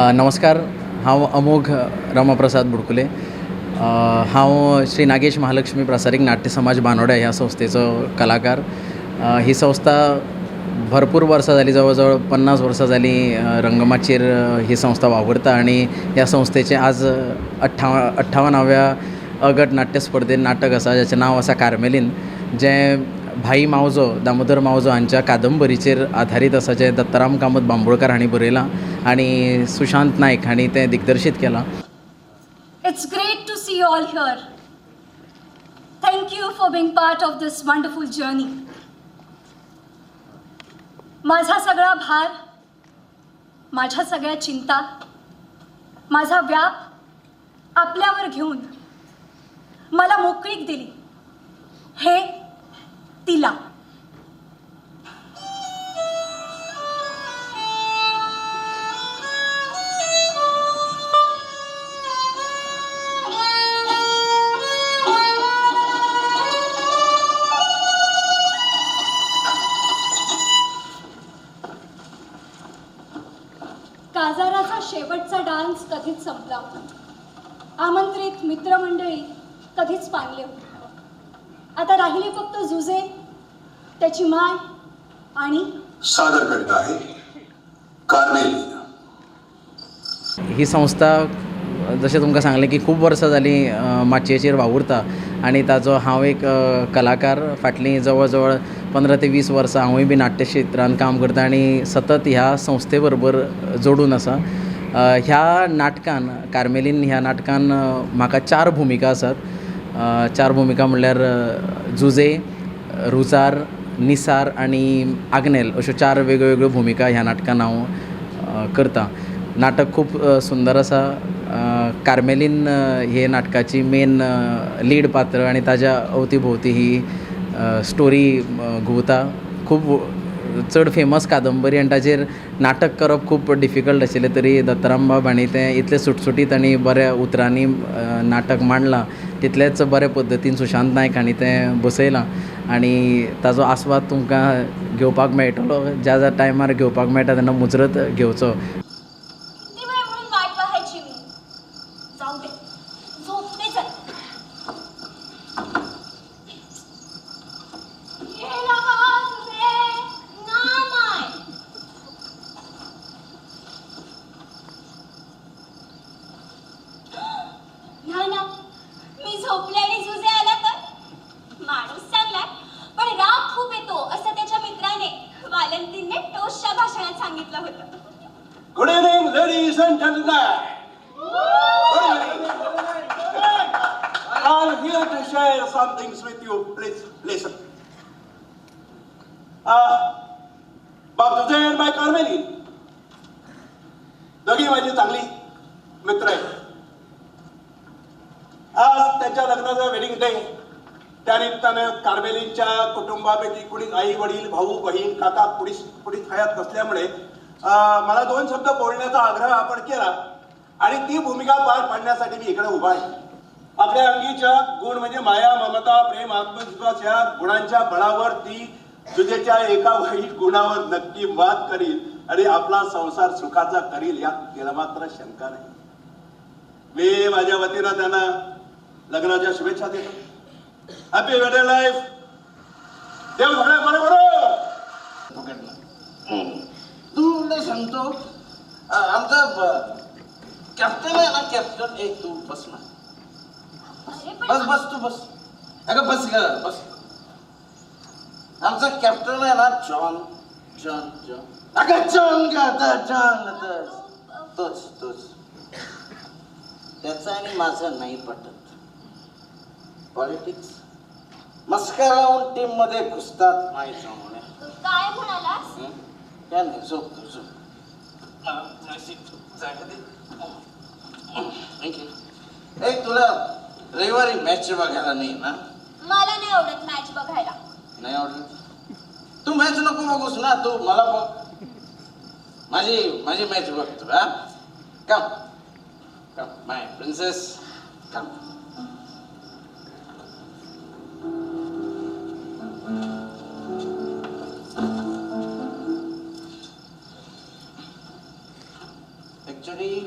नमस्कार. हांव अमोघ रामाप्रसाद बुडकुले. हांव श्री नागेश महालक्ष्मी प्रसारीक नाट्य समाज बानोड्या ह्या संस्थेचो कलाकार. ही संस्था भरपूर वर्सां जाली, जवळ जवळ 50 वर्सां जालीं रंगमाचेर ही संस्था वावरता आणि ह्या संस्थेचें आज 58व्या अगट नाट्य स्पर्धेंत नाटक आसा जाचें नांव आसा कार्मेलीन, जें भाई मावजो दामोदर मावजो हांच्या कादंबरीचेर आधारीत आसा, जें दत्ताराम कामत बांबोळकार हांणी बरयलां आणि सुशांत नायक हांणी तें दिग्दर्शीत केलां. It's great to see you all here. Thank you for being part of this wonderful journey. माझा सगळा भार, माझ्या सगळ्या चिंता, माझा व्याप आपल्यावर घेऊन मला मोकळीक दिली, हे तिला. काजाराचा शेवटचा डान्स कधीच संपला होता. आमंत्रित मित्रमंडळी कधीच पांगले होते. आता राहिले फक्त जुजे, त्याची माय आणि सादर करीत आहे कार्मेलीन. ही संस्था जशें तुमकां सांगलें की खूब वर्सां जालीं माचयेचेर वावुरता आनी ताचो हांव एक कलाकार. फाटलीं जवळ जवळ 15 ते 20 वर्सां हांवूय बी नाट्य क्षेत्रांत काम करता आनी सतत ह्या संस्थे बरोबर जोडून आसा. ह्या नाटकान कार्मेलीन ह्या नाटकान म्हाका 4 भुमिका आसात. 4 भुमिका म्हणल्यार जुजे, रुजार, निसार आनी आग्नेल अश्यो 4 वेगळ्यो भुमिका ह्या नाटकान हांव करतां. नाटक खूब सुंदर आसा. कार्मेलीन हे नाटकाची मेन लीड पात्र आनी ताज्या अवती ही स्टोरी घुंवता. खूब चड फेमस कादंबरी आनी ताचेर नाटक करप खूब डिफिकल्ट आशिल्लें, तरी दत्ताराम बाब हांणी तें इतलें सुटसुटीत आनी बऱ्या उतरांनी नाटक मांडलां. तितलेंच बऱ्या पद्दतीन सुशांत नायक हांणी तें बसयलां आनी ताचो आस्वाद तुमकां घेवपाक मेळटलो. ज्या ज्या टायमार घेवपाक मेळटा तेन्ना मुजरत घेवचो. Good evening, ladies and gentlemen. I'm here to share some things with you. Please listen. बाप तुझे and my कार्मेलीन दोघी माझी चांगली मित्र आहेत. आज त्यांच्या लग्नाचं वेडिंग डे. त्यानिमित्तानं कार्मेलीनच्या कुटुंबापैकी कुणी आई वडील भाऊ बहीण काका कुणी हयात नसल्यामुळे मला 2 शब्द बोलण्याचा आग्रह आपण केला आणि ती भूमिका पार पाडण्यासाठी मी इकडे उभा आहे. आपल्या अंगीच्या गुण म्हणजे माया, ममता, प्रेम, आत्मविश्वास या गुणांच्या बळावर ती जुजेच्या एका वाईट गुणावर नक्की मात करील आणि आपला संसार सुखाचा करील, यात तिला मात्र शंका नाही. मी माझ्या वतीनं त्यांना लग्नाच्या शुभेच्छा देतो. Happy wedding life. देव सगळ्या बरोबर. तुला सांगतो, आमचा कॅप्टन आहे ना, कॅप्टन. एक तू बस ना, बस तू बस. अगं बस ग बस. आमचा कॅप्टन आहे ना, जॉन. अगं जॉन तोच. त्याचं आणि माझं नाही पटत. पॉलिटिक्स मस्का लावून टीम मध्ये घुसतात नाही जमणे. काय म्हणालास? काय नाही, झोप. तुला रविवारी मॅच बघायला नाही ना? मला नाही आवडत मॅच बघायला. नाही आवडत? तू मॅच नको बघूस ना, तू मला बघ. माझी मॅच बघतो. कम माय प्रिन्सेस, कम. तरी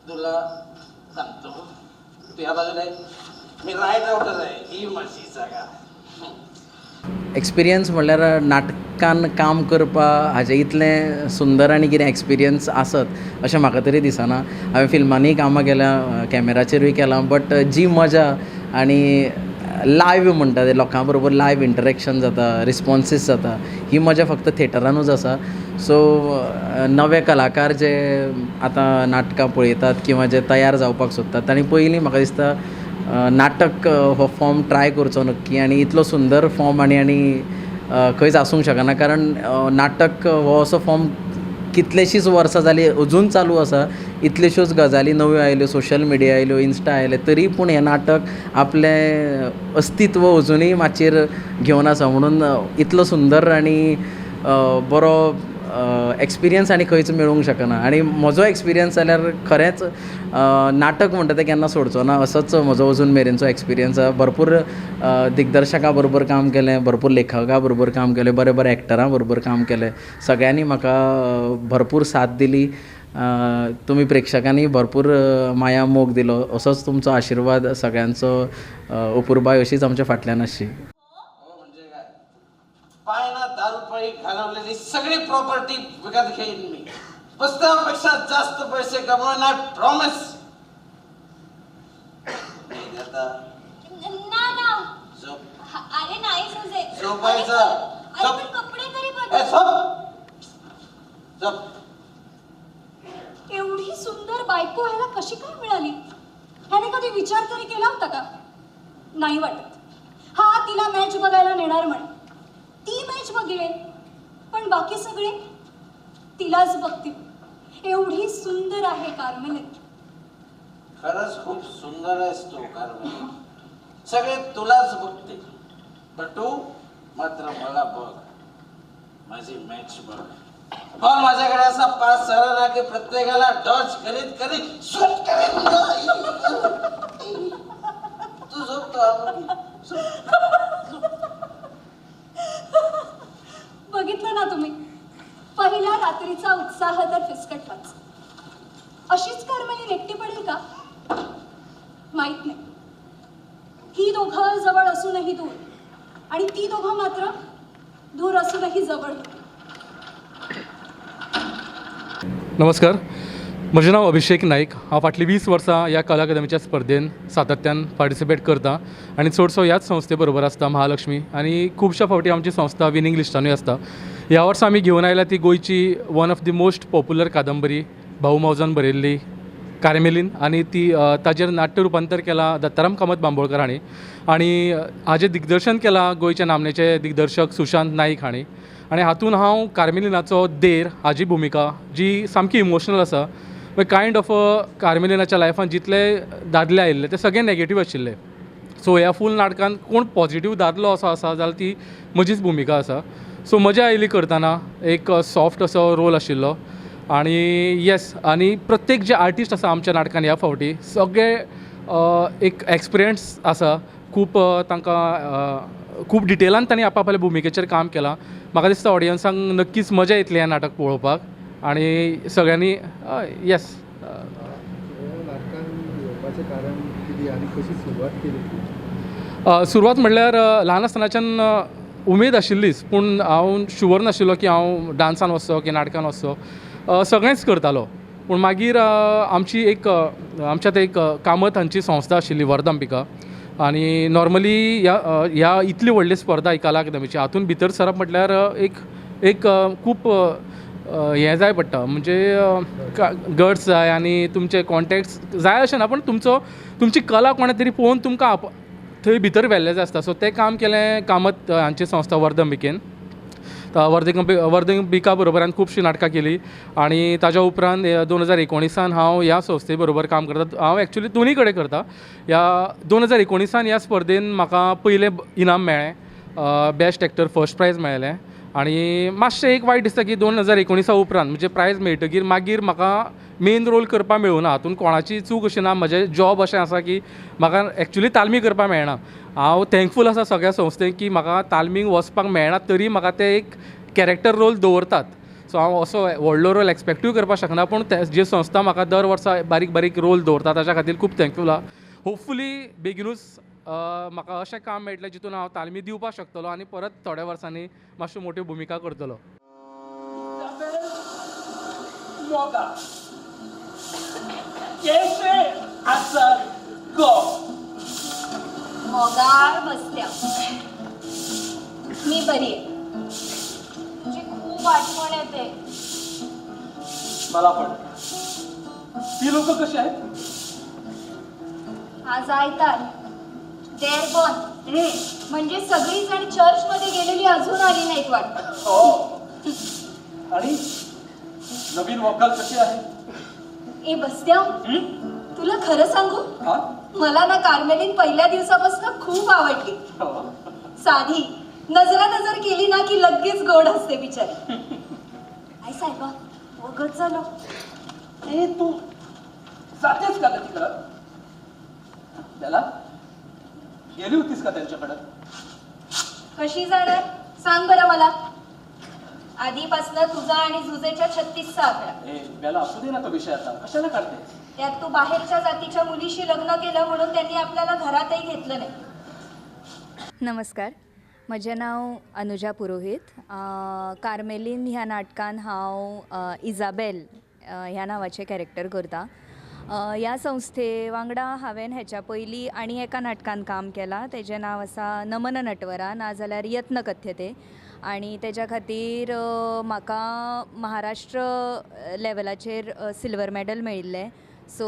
तुला सांगतो, तू या बाजूला आहे, मी राईट आउटच आहे, ही माझी जागा. एक्सपिरियन्स म्हणल्यार नाटकान काम करपा हाजे इतलें सुंदर आनी कितें एक्सपिरियन्स आसत अशें म्हाका तरी दिसना. हांवें फिल्मांनी कामां केल्या, कॅमेराचेरूय केलां, बट जी मजा आनी लायव्ह म्हणटा ते लोकां बरोबर लायव्ह इंटरेक्शन जाता, रिस्पॉन्सीस जाता, ही मजा फक्त थिएटरानूच आसा. सो नवे कलाकार जे आतां नाटकां पळयतात किंवा जे तयार जावपाक सोदतात तांणी पयलीं म्हाका दिसता नाटक हो फॉर्म ट्राय करचो नक्की. आनी इतलो सुंदर फॉर्म आनी खंयच आसूंक शकना, कारण नाटक हो असो फॉर्म कितलेशींच वर्सां जालीं अजून चालू आसा. इतल्योश्योच गजाली नव्यो आयल्यो, सोशल मिडिया आयल्यो, इन्स्टा आयले, तरी पूण हें नाटक आपलें अस्तित्व अजुनूय माचयेर घेवन आसा. म्हणून इतलो सुंदर आनी बरो एक्सपिरियन्स आनी खंयच मेळूंक शकना. आनी म्हजो एक्सपिरियन्स जाल्यार खरेंच नाटक म्हणटा तें केन्ना सोडचो ना, असोच म्हजो अजून मेरेनचो एक्सपिरियन्स आसा. भरपूर दिग्दर्शकां बरोबर काम केलें, भरपूर लेखकां बरोबर काम केलें, बरे बरे एक्टरां बरोबर काम केलें. सगळ्यांनी म्हाका भरपूर साथ दिली. तुमी प्रेक्षकांनी भरपूर माया मोग दिलो. असोच तुमचो आशिर्वाद सगळ्यांचो उपुरबाय अशीच आमच्या फाटल्यान आसची. म्हणजे काय, पायना दारूपायी घालवलेली सगळी प्रॉपर्टी विकत घेईन मी, पुस्तकापेक्षा जास्त पैसे कमवणार, प्रॉमिस. ना झोप. अरे नाही सुजे, झोपायचं. अरे पण कपडे तरी बदल. झोप. एवढी सुंदर बायको ह्याला कशी काय मिळाली? ह्याने कधी विचार तरी केला होता का? नाही वाटत. हा तिला मॅच बघायला नेणार म्हणे, ती मॅच बघेल, पण बाकी सगळे तिलाच बघतील. एवढी सुंदर आहे कार्मेलिन. खरंच खूप सुंदर आहेस तू कार्मेलिन. सगळे तुलाच बघते, पण तू मात्र मला बघ, माझी मॅच बघ. बॉल माझ्याकडे असा पास सरला की प्रत्येकाला डॉच करीत करीत शूट करीत. तू झोपतो. बघितलं ना तुम्ही, पहिल्या रात्रीचा उत्साह तर फिसकटलाच. अशीच कार्मेलिन एकटी पडेल का? माहित नाही. ही दोघं जवळ असूनही दूर, आणि ती दोघं मात्र दूर असूनही जवळ. नमस्कार, म्हजें नांव अभिषेक नाईक. हांव फाटलीं 20 वर्सां ह्या कला अकादमीच्या स्पर्धेन सातत्यान पार्टिसिपेट करता आनी चडसो ह्याच संस्थे बरोबर आसता, महालक्ष्मी. आनी खुबश्या फावटी आमची संस्था विनींग लिस्टानूय आसता. ह्या वर्सा आमी घेवन आयल्या ती गोंयची one of the most popular कादंबरी, भाऊ मौजान बरयल्ली कार्मेलीन. आनी ती ताजेर नाट्य रुपांतर केलां दत्ताराम कामत बांबोळकर हांणी. आनी हाजें दिग्दर्शन केलां गोंयचे नामनेचे दिग्दर्शक सुशांत नाईक हांणी. आनी हातून हांव कार्मेलिनाचो देर हाजी भुमिका, जी सामकी इमोशनल आसा. कायंड ऑफ कार्मेलिनाच्या लायफान जितले दादले आयिल्ले ते सगळे नेगेटीव आशिल्ले. सो ह्या फूल नाटकान कोण पॉझिटीव दादलो असो आसा जाल्यार ती म्हजीच भुमिका आसा. सो मजा आयली करतना. एक सॉफ्ट असो रोल आशिल्लो. आनी येस, आनी प्रत्येक जे आर्टिस्ट आसा आमच्या नाटकान ह्या फावटी सगळे एक एक्सपिरियन्स आसा. खूब तांकां खूब डिटेलान तांणी आपआपल्या भुमिकेचेर काम केलां. म्हाका दिसता ऑडियन्सांक नक्कीच मजा येतली हें नाटक पळोवपाक. आनी सगळ्यांनी येस. सुरवात म्हणल्यार ल्हान आसतनाच्यान उमेद आशिल्लीच, पूण हांव शुवर नाशिल्लो की हांव डान्सान वचचो की नाटकान वचचो. सगळेंच करतालो. पूण मागीर आमच्यात एक कामत हांची संस्था आशिल्ली वर्धांपिका. आनी नॉर्मली ह्या इतली व्हडली स्पर्धा ही कला अकादमीची, हातून भितर सरप म्हटल्यार एक खूब हें जाय पडटा, म्हणजे गट्स जाय आनी तुमचे कॉन्टेक्ट्स जाय अशें ना, पूण तुमची कला कोणा तरी पळोवन तुमकां थंय भितर व्हेल्लें जाय आसता. सो तें काम केलें कामत हांची संस्था वर्धांपिकेन. वर्धांपिका बरोबर हांवें खुबशीं नाटकां केलीं. आनी ताज्या उपरांत 2019 हांव ह्या संस्थे बरोबर काम करता. हांव एक्चुली दोनी कडेन करता. ह्या 2019 ह्या स्पर्धेन म्हाका पयलें इनाम मेळ्ळें, बेस्ट एक्टर फर्स्ट प्रायज मेळ्ळें. आनी मातशें एक वायट दिसता की 2019 उपरांत म्हणजे प्रायज मेळटकीर मागीर म्हाका मेन रोल करपाक मेळूना. हातून कोणाची चूक अशी ना, म्हजें जॉब अशें आसा की म्हाका एक्चुली तालमी करपाक मेळना. हांव थँकफूल आसा सगळ्या संस्थेक की म्हाका तालमीक वचपाक मेळना, तरी म्हाका ते एक कॅरेक्टर रोल दवरतात. सो हांव असो व्हडलो रोल एक्सपेक्टूय करपाक शकना, पूण जे संस्था म्हाका दर वर्सा बारीक बारीक रोल दवरता ताच्या खातीर खूब थँक्यफूल आहा. होपफुली बेगीनूच म्हाका अशें काम मेळटलें जितून हांव तालमी दिवपाक शकतलो आनी परत थोड्या वर्सांनी मातश्यो मोठ्यो भुमिका करतलो. मोगा कैसे आसात गो मोगाळ बसल्या. मी बरी आहे. तुझी खूप आठवण येते. मला पण. ती लोक कशी आहेत? आज आयतार देर बॉन म्हणजे सगळी जण चर्च मध्ये गेलेली अजून आली नाहीत वाटतं. हो. आणि नवीन वकाल कशी आहे? ए बसत्या, तुला खरं सांगू, हा? मला ना कार्मेलिन पहिल्या दिवसापासून खूप आवडली. हो. साधी नजर केली ना की लगेच गोड असते बिचारी. आई साहेबा वगत झालं. ए तू जातेस का गती करत? त्याला गेली होतीस का त्यांच्याकडं? कशी जाणार सांग बरं मला. आधीपासनं तुझा आणि जुजेच्या 36चा आकडा. ए त्याला असू दे ना तो विषय आता. कशाला काढतेस? त्यात तू बाहेरच्या जातीच्या मुलीशी लग्न केलं म्हणून त्यांनी आपल्याला घरातही घेतलं नाही. नमस्कार, म्हजें नांव अनुजा पुरोहीत. कार्मेलीन ह्या नाटकान हांव इजाबेल ह्या नांवाचें कॅरेक्टर करता. ह्या संस्थे वांगडा हांवें हेच्या पयलीं आनी एका नाटकान काम केलां. तेजें नांव आसा नमन नटवरा नाजाल्यार यत्न कथ्यते. आनी तेज्या खातीर म्हाका महाराष्ट्र लेवलाचेर सिल्वर मॅडल मेळिल्लें. सो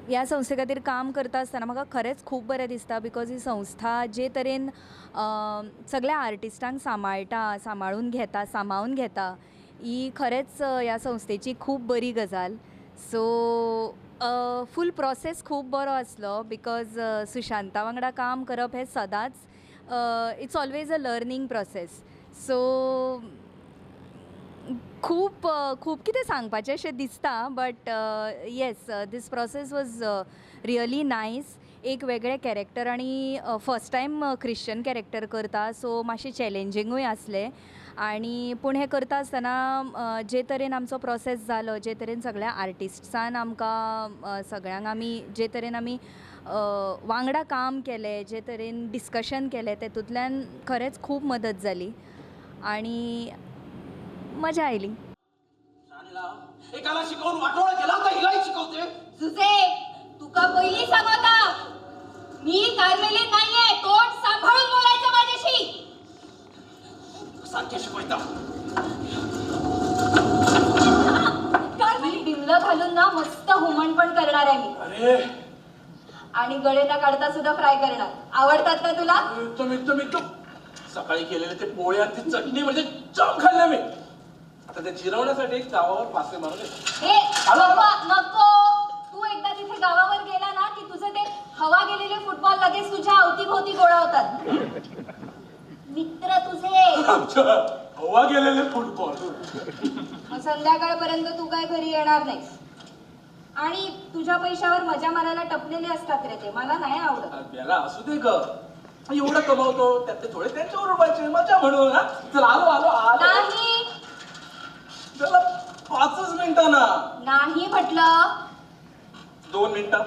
ह्या संस्थे खातीर काम करता आसतना म्हाका खरेंच खूब बरें दिसता, बिकॉज ही संस्था जे तरेन सगळ्या आर्टिस्टांक सांबाळून घेता ही खरेंच ह्या संस्थेची खूब बरी गजाल. सो फूल प्रोसेस खूब बरो आसलो, बिकॉज सुशांता वांगडा काम करप हें सदांच it's always a learning process. So खूब कितें सांगपाचें अशें दिसता, but yes this process was really nice. एक वेगळें कॅरेक्टर आनी फर्स्ट टायम क्रिश्चन कॅरेक्टर करता, सो मातशें चॅलेंजिंगूय आसलें. आनी पूण हें करता आसतना जे तरेन आमचो प्रोसेस जालो, जे तरेन सगळ्या आर्टिस्ट्सान आमकां सगळ्यांक जे तरेन आमी वांगडा काम केलें, जे तरेन डिस्कशन केलें, तेतूंतल्यान खरेंच खूब मदत जाली आनी मजा आयली. एकाला शिकवून वाटोळा केला तर हिलाही शिकवते. जुजे तुका पहिली सांगता, मी कार्मेलिन नाहीये. तोंड सांभाळून बोलायचं माझ्याशी. सारखे शिकवायचा. कार्मेलिन डिमलं घालून ना मस्त हुमण पण करणार आहे मी. अरे आणि गळे ना काढता सुद्धा फ्राय करणार. आवडतात ना तुला? एकदम सकाळी केलेले ते पोळे आणि ती चटणी म्हणजे जाम खाल्ले मी. आता ते जिरवण्यासाठी एक गावावर पासे मारून येतो. हे बाबा नको. तू एकदा तिथे गावावर गेला ना की तुझं ते हवा गेलेले फुटबॉल लगेच तुझ्या अवतीभोवती गोळा होतात. मित्र तुझे आमच्या हवा गेलेले फुटबॉल. मग संध्याकाळपर्यंत तू काय घरी येणार नाहीस. आणि तुझ्या पैशावर मजा मारायला टपलेले असतात रे ते. मला नाही आवडत. त्याला असू दे ग. एवढं कमावतो त्यातले थोडे त्यांच्यावर उडवायचे मजा म्हणून. चल आलो. नाही त्याला 5 मिनिटं ना. नाही म्हटलं. 2 मिनिटं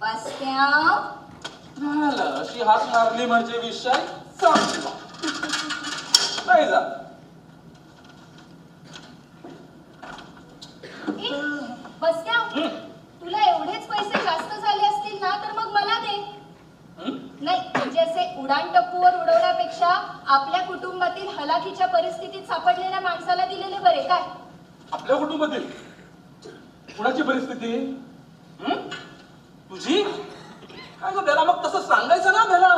बसत्या. झालं. अशी हात मारली म्हणजे विषय संपला. नाही जा. बसत्या, तुला एवढेच पैसे जास्त झाले असतील ना तर मग मला दे. नाही म्हणजे असे उडाण टप्पूवर उडवण्यापेक्षा आपल्या कुटुंबातील हलाखीच्या परिस्थितीत सापडलेल्या माणसाला दिलेले बरे काय? आपल्या कुटुंबातील कुणाची परिस्थिती? तुझी? काय गं त्याला मग तसं सांगायचं ना. त्याला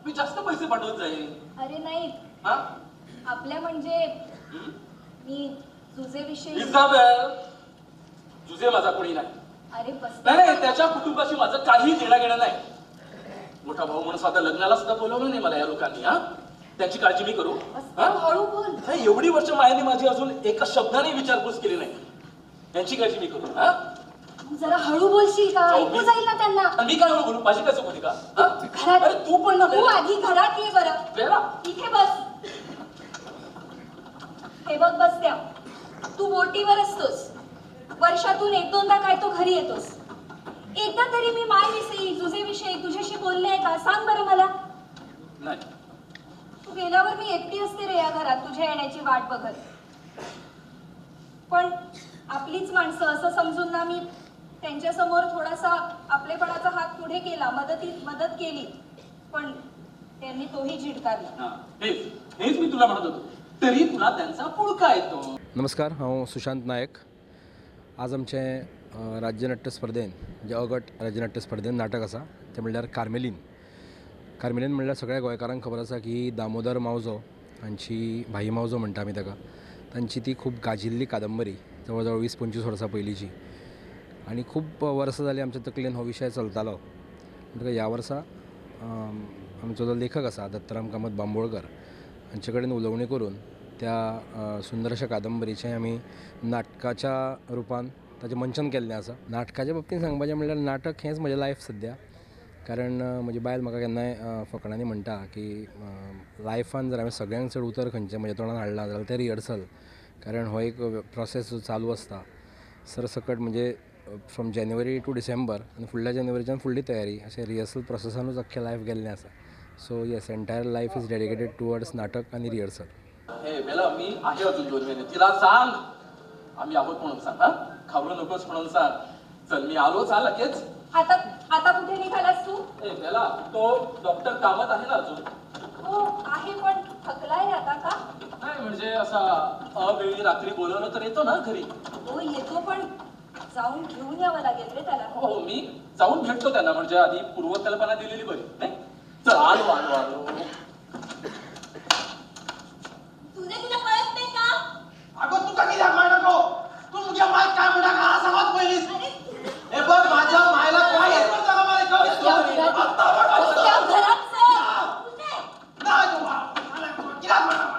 मी जास्त पैसे पाठवत जाईल. अरे नाही, हा? आपल्या म्हणजे मी तुझेविषयी. इजाबेल, तुझे माझा कोणी नाही. अरे नाही त्याच्या कुटुंबाशी माझं काही देणं घेणं नाही. मोठा भाऊ म्हणून स्वतः लग्नाला सुद्धा बोलवलं नाही मला या लोकांनी. हा, त्याची काळजी मी करू? हळू बोल. नाही, एवढी वर्ष मायाने माझी अजून एका शब्दाने विचारपूस केली नाही. त्यांची काळजी मी करू? हा, जरा हळू बोलशील का? हो, ऐकू जाईल ना त्यांना. मी काय बोलू? माझी काय चूक होती का? घरात अरे तू पण ना. तू आधी घरात ये बरं. बेला इथे बस. हे बघ बसत्या, तू बोटीवर असतोस, वर्षातून एक दोनदा काय तो घरी येतोस. एकदा तरी मी मायविषयी, तुझेविषयी, तुझ्याशी बोलले आहे का? सांग बरं मला. नाही. तू गेल्यावर मी एकटी असते रे या घरात तुझ्या येण्याची वाट बघत. पण आपलीच माणसं असं समजून ना मी त्यांच्यासमोर थोडासा आपलेपणाचा हात पुढे केला, मदत केली, पण त्यांनी तोही झिडकारला. हा, हेच मी तुला म्हणत होतो. तरी तुला त्यांचा पुळका येतो. नमस्कार, हांव सुशांत नायक. आज आमचे राज्यनाट्य स्पर्धेन जे अगट राज्यनाट्य स्पर्धेन नाटक आसा तें म्हणल्यार कार्मेलीन. कार्मेलीन म्हणल्यार सगळ्या गोंयकारांक खबर आसा की दामोदर मावजो हांची भाई मावजो म्हणटा आमी ताका, तांची ती खूब गाजिल्ली कादंबरी, जवळ जवळ 20-25 वर्सां पयलींची, आनी खूब वर्सां जालीं आमच्या तकलेन हो विशय चलतालो. म्हणटकच ह्या वर्सा आमचो जो लेखक आसा दत्तराम कामत बांबोळकर हांचे कडेन उलोवणी करून त्या सुंदर अशा कादंबरीचें आमी नाटकाच्या रुपान ताचें मंचन केल्लें आसा. नाटकाच्या बाबतींत सांगपाचें म्हणल्यार नाटक हेंच म्हजें लायफ सद्या. कारण म्हजी बायल म्हाका केन्नाय फकाणांनी म्हणटा की लायफान जर हांवें सगळ्यांत चड उतर खंयचें म्हज्या तोंडान हाडलां जाल्यार तें रिहर्सल. कारण हो एक प्रोसेस जो चालू आसता सरसकट, म्हणजे फ्रॉम जानेवारी टू डिसेंबर, आनी फुडल्या जानेवारीच्यान फुडली तयारी, अशें रिहर्सल प्रोसेसानूच अख्खें लायफ गेल्लें आसा. So yes, entire life is dedicated towards नाटक आनी रिहर्सल. हे बेला, मी आहे अजून 2 महिने. तिला सांग आम्ही आहोत म्हणून सांग. हा, घाबरू नकोस म्हणून सांग. चल, मी आलो. चाल लगेच. आता कुठे निघालास तू? ए बेला, तो डॉक्टर कामत आहे ना अजून? हो आहे, पण थकलाय रे आता का? नाही म्हणजे असा अवेळी रात्री बोलवलं तर येतो ना घरी. हो येतो, पण जाऊन घेऊन यावं लागेल रे त्याला. हो, मी जाऊन भेटतो त्यांना. म्हणजे आधी पूर्वकल्पना दिलेली बरी नाही. चल, आलो आलो आलो. तुला कळत नाही का? अगं तू का किती माय नको, तू मुझ्या माय काय म्हणा का सांगत पहिलीस. हे बघ, माझ्या मायला काय येत पण सांगा मला कळत त्या घरात चल. नाही तू मला किती म्हणा.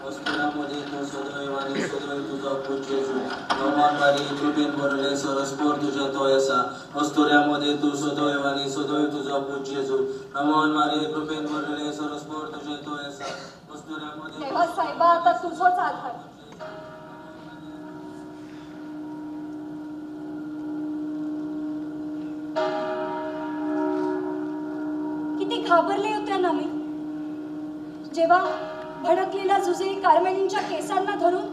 वस्तुरामध्ये तो सदैव आणि सदैव तुझा पूज्य जो नवमानवारी कृपेन भरले सरस्पोर तुझ्या तोयसा. वस्तुऱ्यामध्ये तू सदैव आणि सदैव तुझा पूज्य जो नवमानवारी कृपेन भरले सरस्पोर तुझ्या तोयसा. वस्तुऱ्यामध्ये तेव्हा साहेबा आता तुझंच आधार. किती घाबरले होते ना मी जेव्हा भडकलेला जुजे कार्मेलीनच्या केसांना धरून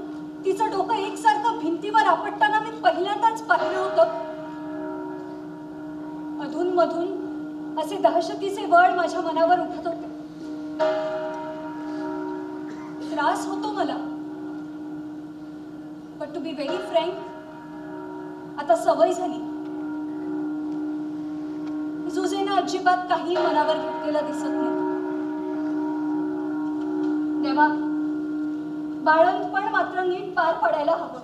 तिचं डोकं एकसारखं भिंतीवर आपटताना मी पहिल्यांदाच पाहिलं होतं. अधून असे दहशतीचे बळ माझ्या मनावर उठत होते. त्रास होतो मला, but to be very frank, आता सवय झाली. जुजेनं अजिबात काही मनावर घेतलेलं दिसत नाही. तेव्हा बाळंतपण मात्र नीट पार पडायला हवं.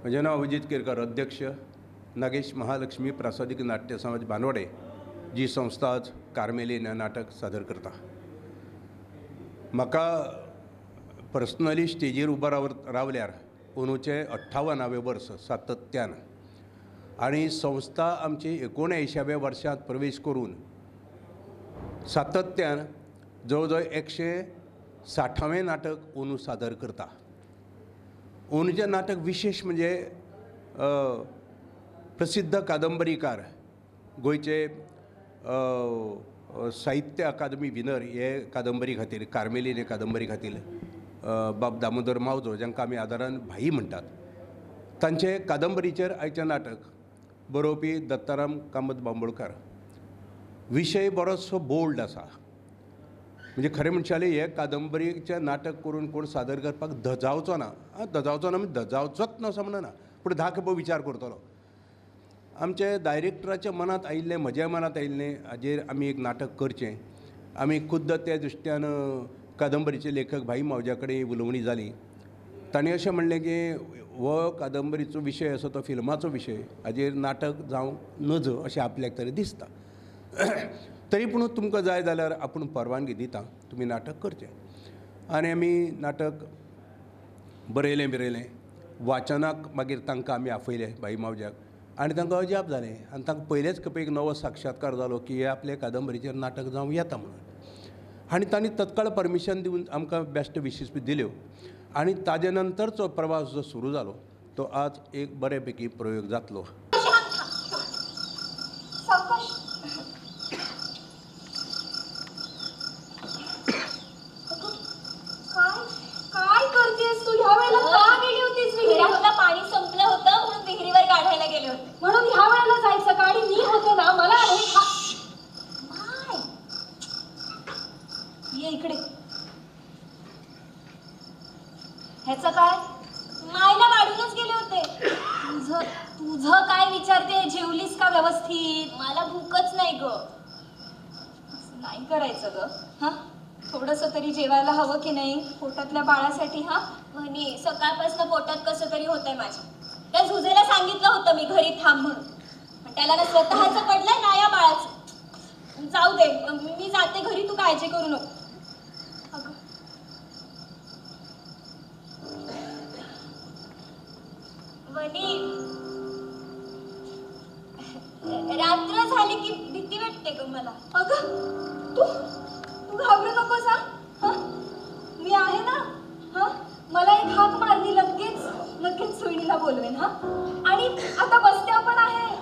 म्हजें नांव अभिजीत केरकर, अध्यक्ष नागेश महालक्ष्मी प्रासादिक नाट्य समाज बानवडे, जी संस्था आज कार्मेलीन हें नाटक सादर करता. म्हाका पर्सनली स्टेजीर उबो रावल्यार अंदूचें 58वें वर्स सातत्यान, आनी संस्था आमची 79व्या वर्सांत प्रवेश करून सातत्यान जवळ 160वें नाटक अंदू सादर करता. अंदूचें नाटक विशेश म्हणजे प्रसिद्ध कादंबरीकार, गोंयचे साहित्य अकादमी विनर हे कादंबरी खातीर, कार्मेलीन हे कादंबरी खातीर बाब दामोदर मावजो, जांकां आमी आदारान भाई म्हणटात, तांचे कादंबरीचेर आयचें नाटक बरोवपी दत्ताराम कामत बांबोळकार. विशय बरोचसो बोल्ड आसा. म्हणजे खरें म्हणशाले हे कादंबरीचें नाटक करून कोण सादर करपाक धजावचो ना. धजावचोच ना असं म्हणना, पूण 10 खेपो विचार करतलो. आमचे डायरेक्टराच्या मनांत आयिल्लें, म्हज्या मनांत आयिल्लें, हाजेर आमी एक नाटक करचें. आमी खुद्द त्या दृश्ट्यान कादंबरीचे लेखक भाई मावज्या कडेन उलोवणी जाली. ताणें अशें म्हणलें की हो कादंबरीचो विशय असो तो फिल्माचो विशय, हाजेर नाटक जावं नज अशें आपल्याक तरी दिसता. तरी पूण तुमकां जाय जाल्यार आपूण परवानगी दिता, तुमी नाटक करचें. आनी आमी नाटक बरयलें. वाचनाक मागीर तांकां आमी आपयलें भाई मावज्याक, आनी तांकां अजाप जालें. आनी तांकां पयलेच खेपे एक नवो साक्षात्कार जालो की हे आपले कादंबरीचेर नाटक जावं येता म्हणून. आनी तांणी तत्काळ परमिशन दिवन आमकां बेस्ट विशीस बी दिल्यो आनी ताजे नंतरचो प्रवास जो सुरू जालो तो आज एक बऱ्यापैकी प्रयोग जातलो. सावकाश. काय करतेस तू? ह्या वेळेला का गेली होतीस विहिरीला? पाणी संपलं होतं म्हणून विहिरीवर काढायला गेले होते. म्हणून ह्या वेळेला जायचं का? आणि मी होते ना, मला ये इकडे. ह्याचं काय? मायला वाढूनच गेले होते. तुझं काय विचारते? जेवलीस का व्यवस्थित? मला भूकच नाही ग. नाही करायचं ग. हा, थोडस तरी जेवायला हवं की नाही पोटातल्या बाळासाठी? हा म्हणे सकाळपासून पोटात कसं तरी होतंय माझ्या. त्या झुजेला सांगितलं होतं मी घरी थांब म्हणून, पण त्याला ना स्वतःचं पडलंय ना या बाळाचं. जाऊ दे, मी जाते घरी, तू काळजी करू नको. अगं वनी, रात्र झाली की भीती वाटते ग मला. अगं तू घाबरू नकोस. हा, मी आहे ना. हा, मला एक हाक मारली, लगेच सोयीला बोलवेन. हा, आणि आता बसत्या पण आहे.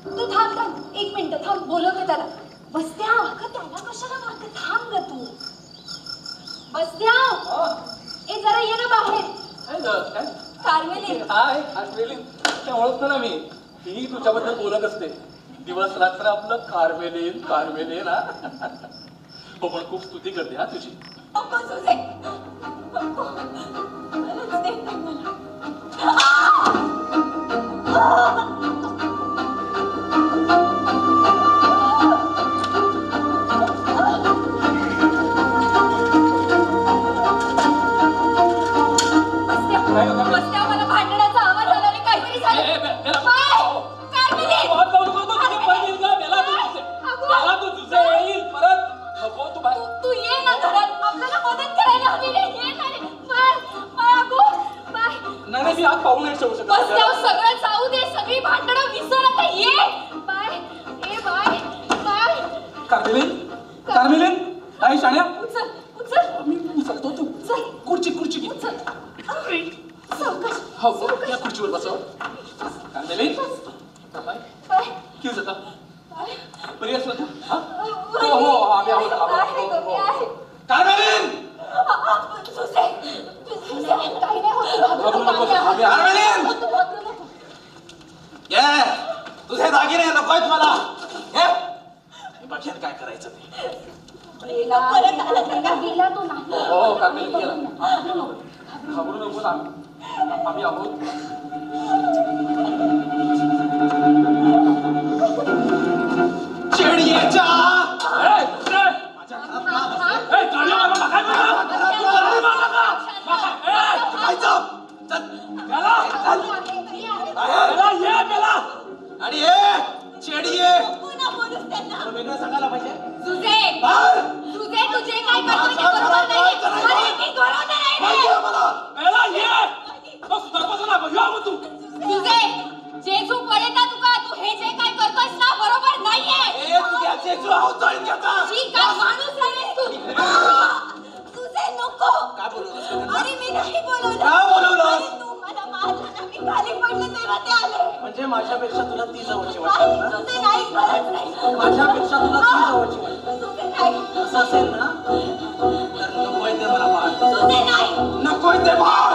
तू थांब 1 मिनिट थांब, बोलवते त्याला. बसत्या, अगं त्याला कशाला मारते? थांब ग तू. बसत्या, ए जरा ये ना बाहेर. कार्मेलीन. हाय कार्मेलीन, त्या ओळखतो ना मी. ही तुझ्याबद्दल बोलत असते दिवस रात्र आपलं कार्मेलीन कार्मेलीन. हा हो, पण खूप स्तुती करते हा तुझी. नको सुजे, नको. मलाच देत नाही मला. बसत्या, मला भांडणाचा आवाज आला रे. काहीतरी झालं. तू ये ना घरात, आपल्याला मदत करायला हवी रे. ये ना रे. नाही, मी आज पाहू नाही ठेवू शकत. बसत्या, सगळं जाऊ दे, सगळी भांडणं विसर आता. ये बाय. ए बाय बाय. कार्मेलीन, आई शाण्या. उचल. मी उचलतो, तू खुर्ची घे. सावकाश. हो, या खुर्चीवर बसव. कार्मेलीन, किती जाता बरी असलं तू? हो, आम्ही आहोत. कार्मेलीन, काही नाही होत. तुझे दागिने नकोयत मला. बघेन काय करायचं ते. परत आला तर का गेला तो नाही. हो कार्मेलीन, गेला. घाबरू नको, आम्ही आहोत. चिडीच्या आणि चेडिये वेगळं सांगायला पाहिजे. तुझे काय करतोय ते बरोबर तुझे जेजू पडे ना तुका. तू हे जे काय करतोयस ना बरोबर नाहीये. काय माणूस आहेस तू? तुझे नको. काय बोलवलं? अरे मी नाही बोलवलं. का बोलवलं? तू मला मारलं ना, मी खाली पडले तेव्हा ते आले. म्हणजे माझ्यापेक्षा तुला ती जवळची वाटतात ना? तुझे नाही, खरंच नाही. माझ्यापेक्षा तुला ती जवळची वाटतात. तुझे नाही. असं असेल ना तर नकोय ते मला बाळ. तुझे नाही. नकोय ते बाळ.